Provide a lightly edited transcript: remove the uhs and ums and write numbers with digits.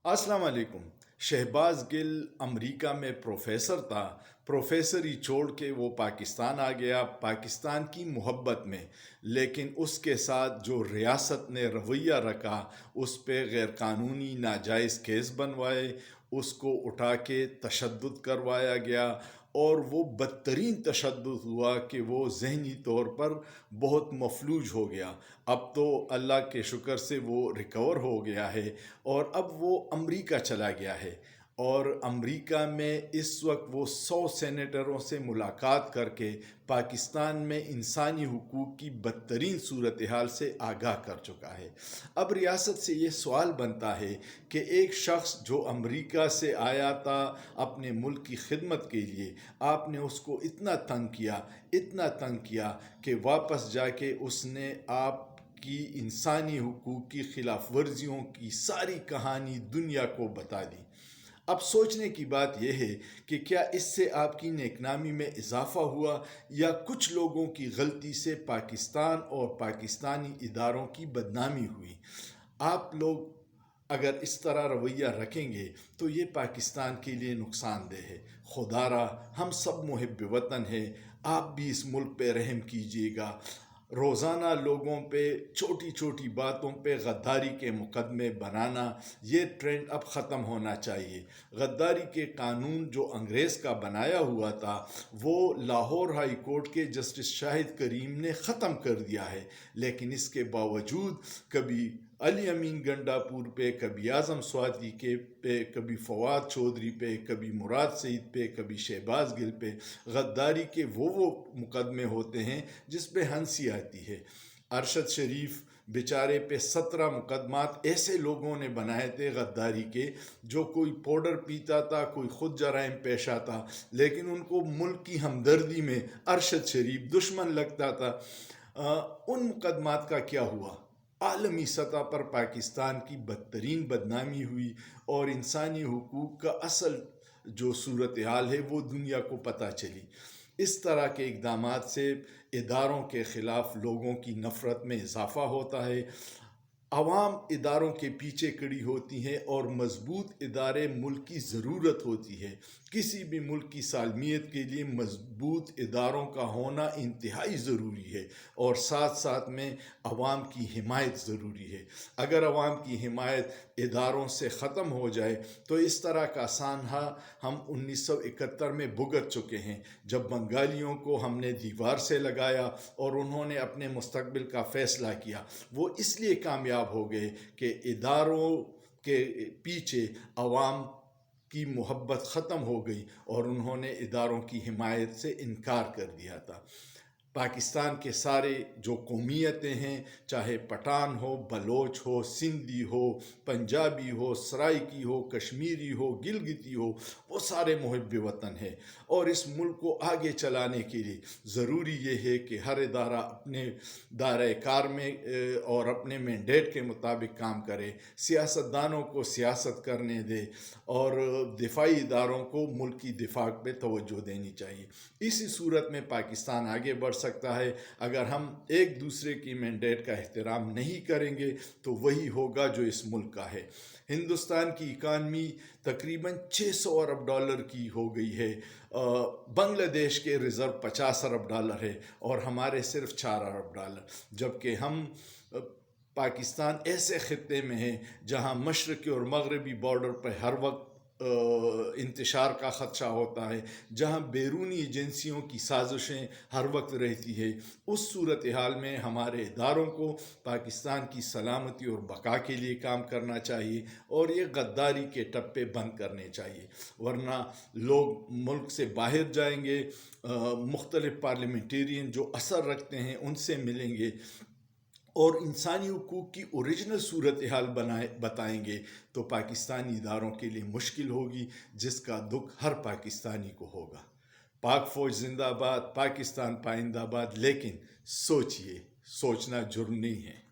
अस्सलाम वालेकुम। शहबाज गिल अमेरिका में प्रोफेसर था। प्रोफेसरी छोड़ के वो पाकिस्तान आ गया, पाकिस्तान की मोहब्बत में। लेकिन उसके साथ जो रियासत ने रवैया रखा, उस पे गैर कानूनी नाजायज़ केस बनवाए, उसको उठा के तशद्दुद करवाया गया। और वो बदतरीन तशद्दुद हुआ कि वो ज़हनी तौर पर बहुत मफलूज हो गया। अब तो अल्लाह के शुक्र से वो रिकवर हो गया है और अब वो अमेरिका चला गया है। और अमेरिका में इस वक्त वो 100 सेनेटरों से मुलाकात करके पाकिस्तान में इंसानी हुकूक की बदतरीन सूरत हाल से आगाह कर चुका है। अब रियासत से ये सवाल बनता है कि एक शख्स जो अमेरिका से आया था अपने मुल्क की खिदमत के लिए, आपने उसको इतना तंग किया कि वापस जाके उसने आप की इंसानी हुकूक की खिलाफ वर्जियों की सारी कहानी दुनिया को बता दी। अब सोचने की बात यह है कि क्या इससे आपकी नेकनामी में इजाफा हुआ या कुछ लोगों की गलती से पाकिस्तान और पाकिस्तानी इदारों की बदनामी हुई। आप लोग अगर इस तरह रवैया रखेंगे तो ये पाकिस्तान के लिए नुकसानदेह है। खुदारा हम सब मुहिब वतन है, आप भी इस मुल्क पे रहम कीजिएगा। रोज़ाना लोगों पे छोटी छोटी बातों पे गद्दारी के मुकदमे बनाना, ये ट्रेंड अब ख़त्म होना चाहिए। गद्दारी के कानून जो अंग्रेज़ का बनाया हुआ था, वो लाहौर हाई कोर्ट के जस्टिस शाहिद करीम ने ख़त्म कर दिया है। लेकिन इसके बावजूद कभी अली अमीन गंडापुर पे, कभी आज़म स्वाति के पे, कभी फवाद चौधरी पे, कभी मुराद सईद पे, कभी शहबाज गिल पे गद्दारी के वो मुकदमे होते हैं जिस पे हंसी आती है। अरशद शरीफ बेचारे पे 17 मुकदमात ऐसे लोगों ने बनाए थे गद्दारी के, जो कोई पाउडर पीता था, कोई खुद जराइम पेश आता, लेकिन उनको मुल्क की हमदर्दी में अरशद शरीफ दुश्मन लगता था। उन मुकदमात का क्या हुआ? आलमी सतह पर पाकिस्तान की बदतरीन बदनामी हुई और इंसानी हुकूक का असल जो सूरत हाल है वो दुनिया को पता चली। इस तरह के इकदाम से इदारों के ख़िलाफ़ लोगों की नफ़रत में इजाफ़ा होता है। अवाम इदारों के पीछे खड़ी होती हैं और मजबूत इदारे मुल्क की ज़रूरत होती है। किसी भी मुल्क की सालमियत के लिए मजबूत इदारों का होना इंतहाई ज़रूरी है और साथ साथ में अवाम की हिमायत ज़रूरी है। अगर अवाम की हिमायत इदारों से ख़त्म हो जाए तो इस तरह का सानहा हम 1971 में भुगत चुके हैं, जब बंगालियों को हमने दीवार से लगाया और उन्होंने अपने मुस्तकबिल का फ़ैसला किया। वो इसलिए कामयाब हो गए कि इदारों के पीछे अवाम की मोहब्बत ख़त्म हो गई और उन्होंने इदारों की हिमायत से इनकार कर दिया था। पाकिस्तान के सारे जो कौमियतें हैं, चाहे पठान हो, बलोच हो, सिंधी हो, पंजाबी हो, सराइकी हो, कश्मीरी हो, गिलगिती हो, वो सारे मुहिब वतन है। और इस मुल्क को आगे चलाने के लिए ज़रूरी ये है कि हर इदारा अपने दायरे कार में और अपने मैंडेट के मुताबिक काम करे, सियासतदानों को सियासत करने दे और दिफाई इदारों को मुल्क की दिफा पे तवज्जो देनी चाहिए। इसी सूरत में पाकिस्तान आगे बढ़ सकता है। अगर हम एक दूसरे की मैंडेट का एहतराम नहीं करेंगे तो वही होगा जो इस मुल्क का है। हिंदुस्तान की इकानमी तकरीबन 600 अरब डॉलर की हो गई है। बांग्लादेश के रिज़र्व 50 अरब डॉलर है और हमारे सिर्फ 4 अरब डॉलर, जबकि हम पाकिस्तान ऐसे ख़ित्ते में है जहाँ मशरक़ी और मगरबी बॉर्डर पर हर वक्त इंतशार का ख़दशा होता है, जहाँ बैरूनी एजेंसियों की साजिशें हर वक्त रहती है। उस सूरत हाल में हमारे इदारों को पाकिस्तान की सलामती और बका के लिए काम करना चाहिए और ये गद्दारी के टप्पे बंद करने चाहिए, वरना लोग मुल्क से बाहर जाएंगे। मुख्तलिफ पार्लियामेंटेरियन जो असर रखते हैं उनसे मिलेंगे और इंसानी हुकूक की ओरिजिनल सूरत हाल बताएंगे तो पाकिस्तानी इदारों के लिए मुश्किल होगी, जिसका दुख हर पाकिस्तानी को होगा। पाक फ़ौज जिंदाबाद, पाकिस्तान पाइंदाबाद। लेकिन सोचिए, सोचना जुर्म नहीं है।